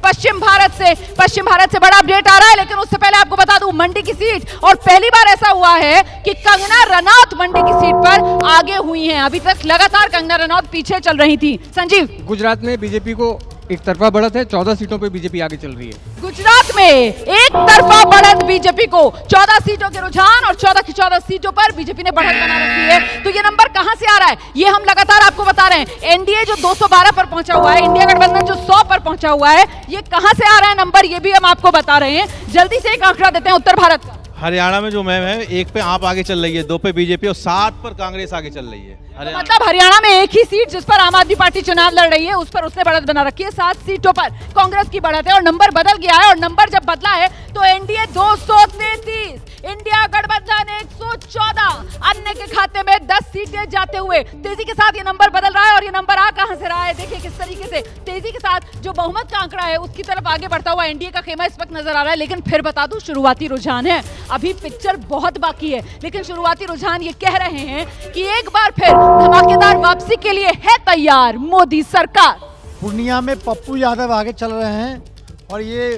पश्चिम भारत से बड़ा अपडेट आ रहा है। लेकिन उससे पहले आपको बता दूं, मंडी की सीट, और पहली बार ऐसा हुआ है कि कंगना रनौत मंडी की सीट पर आगे हुई हैं। अभी तक लगातार कंगना रनौत पीछे चल रही थी। संजीव, गुजरात में बीजेपी को एक तरफा बढ़त है, 14 सीटों पे बीजेपी आगे चल रही है। गुजरात में एक तरफा बढ़त बीजेपी को, 14 सीटों के रुझान और 14 की 14 सीटों पर बीजेपी ने बढ़त बना रखी है। तो ये नंबर कहां से आ रहा है, ये हम लगातार आपको बता रहे हैं। एनडीए जो 212 पर पहुंचा हुआ है, इंडिया गठबंधन जो 100 पर पहुंचा हुआ है, ये कहां से आ रहा है नंबर, ये भी हम आपको बता रहे हैं। जल्दी से एक आंकड़ा देते हैं उत्तर भारत का। हरियाणा में जो मैम है, 1 पे आप आगे चल रही है, 2 पे बीजेपी और 7 पर कांग्रेस आगे चल रही है। मतलब हरियाणा में एक ही सीट जिस पर आम आदमी पार्टी चुनाव लड़ रही है, उस पर उसने बढ़त बना रखी है। 7 सीटों पर कांग्रेस की बढ़त है और नंबर बदल गया है। और नंबर जब बदला है तो एनडीए 233, इंडिया गठबंधन 114, अन्य के खाते में 10 सीटें जाते हुए तेजी के साथ ये नंबर बदल रहा है। और ये नंबर आ कहां से रहा है, देखिए किस तरीके से तेजी के साथ जो बहुमत का आंकड़ा है उसकी तरफ आगे बढ़ता हुआ एनडीए का खेमा इस वक्त नजर आ रहा है। लेकिन फिर बता दूं, शुरुआती रुझान है, अभी पिक्चर बहुत बाकी है, लेकिन शुरुआती रुझान ये कह रहे हैं कि एक बार फिर धमाकेदार वापसी के लिए है तैयार मोदी सरकार। पूर्णिया में पप्पू यादव आगे चल रहे हैं और ये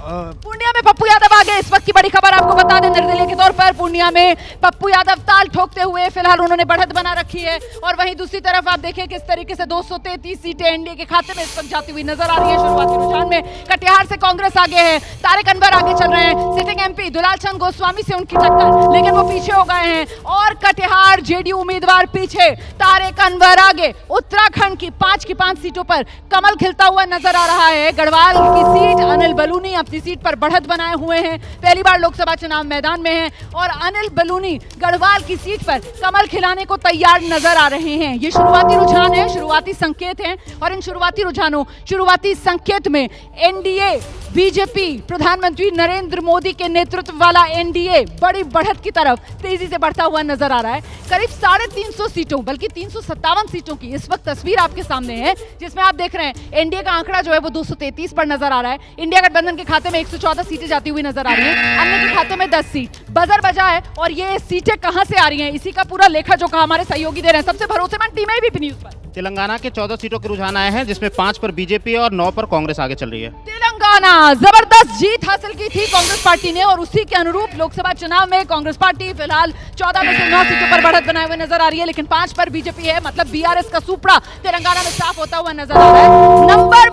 पूर्णिया में पप्पू यादव आगे। इस वक्त की बड़ी खबर आपको बता दें, निर्दलीय के तौर पर पूर्णिया में पप्पू यादव ताल ठोकते हुए फिलहाल उन्होंने बढ़त बना रखी है। और वहीं दूसरी तरफ आप देखिए किस तरीके से 233 सीटें एनडीए के खाते में इस वक्त जाती हुई नजर आ रही है। शुरुआती रुझान में कटिहार से कांग्रेस आगे है, तारिक अनवर आगे चल रहे हैं। सिटिंग एमपी दुलाल चंद गोस्वामी से उनकी टक्कर, लेकिन वो पीछे हो गए हैं। और कटिहार जेडीयू उम्मीदवार पीछे, तारिक अनवर आगे। उत्तराखंड की 5 सीटों पर कमल खिलता हुआ नजर आ रहा है। गढ़वाल की सीट अनिल बलूनी अपनी सीट पर बढ़त बनाए हुए हैं, पहली बार लोकसभा चुनाव मैदान में हैं। और अनिल बलूनी गढ़वाल की सीट पर कमल खिलाने को तैयार नजर आ रहे हैं। ये शुरुआती रुझान है, शुरुआती संकेत हैं। और इन शुरुआती रुझानों, शुरुआती संकेत में एनडीए, बीजेपी, प्रधानमंत्री नरेंद्र मोदी के नेतृत्व वाला एनडीए बड़ी बढ़त की तरफ तेजी से बढ़ता हुआ नजर आ रहा है। करीब 350 सीटों, बल्कि 357 सीटों की इस वक्त तस्वीर आपके सामने है, जिसमें आप देख रहे हैं एनडीए का आंकड़ा जो है वो 233 पर नजर आ रहा है। इंडिया गठबंधन के खाते में 114 सीटें जाती हुई नजर आ रही है, अन्य के खाते में 10 सीट। बजर बजा है और ये सीटें कहां से आ रही हैं, इसी का पूरा लेखा जोखा हमारे सहयोगी दे रहे हैं। सबसे भरोसेमंद टीम है एबीपी न्यूज पर। तेलंगाना के 14 सीटों के रुझान आए हैं, जिसमें 5 पर बीजेपी और 9 पर कांग्रेस आगे चल रही है। तेलंगाना जबरदस्त जीत हासिल की थी कांग्रेस पार्टी ने, और उसी के अनुरूप लोकसभा चुनाव में कांग्रेस पार्टी फिलहाल 14 में से 9 सीटों पर बढ़त बनाए हुए नजर आ रही है। लेकिन 5 पर बीजेपी है, मतलब बीआरएस का सुपड़ा तेलंगाना में साफ होता हुआ नजर आ रहा है। नंबर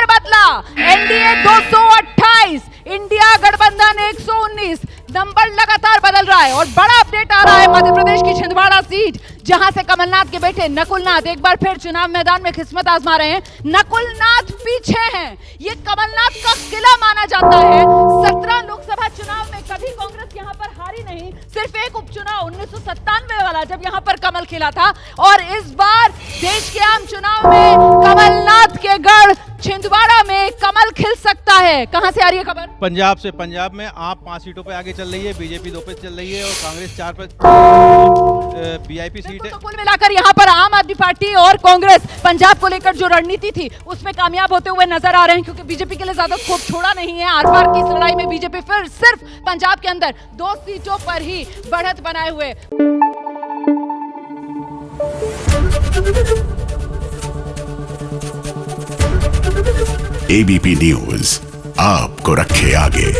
बदला, एनडीए 228, इंडिया गठबंधन 119। नंबर लगातार बदल रहा है। और बड़ा अपडेट आ रहा है मध्य प्रदेश की छिंदवाड़ा सीट, जहां से कमलनाथ के बेटे नकुलनाथ एक बार फिर चुनाव मैदान में किस्मत आजमा रहे हैं। नकुलनाथ पीछे हैं, ये कमलनाथ का किला माना जाता है। 17 लोकसभा चुनाव में कभी कांग्रेस यहां पर हारी नहीं, सिर्फ एक उपचुनाव 1997 वाला, जब यहां पर कमल खिला था। और इस बार देश के आम चुनाव में कमलनाथ के गढ़ छिंदवाड़ा में कमल खिल सकता है। कहां से आ रही है खबर? पंजाब से। पंजाब में आप 5 सीटों पे आगे चल रही है, बीजेपी 2 पे चल रही है और कांग्रेस 4 पे वीआईपी सीट है। तो कुल मिलाकर यहाँ पर आम आदमी पार्टी और कांग्रेस पंजाब को लेकर जो रणनीति थी उसमें कामयाब होते हुए नजर आ रहे हैं, क्योंकि बीजेपी के लिए ज्यादा स्कोप छोड़ा नहीं है। आर पार की इस लड़ाई में बीजेपी फिर सिर्फ पंजाब के अंदर 2 सीटों पर ही बढ़त बनाए हुए। एबीपी न्यूज आपको रखे आगे।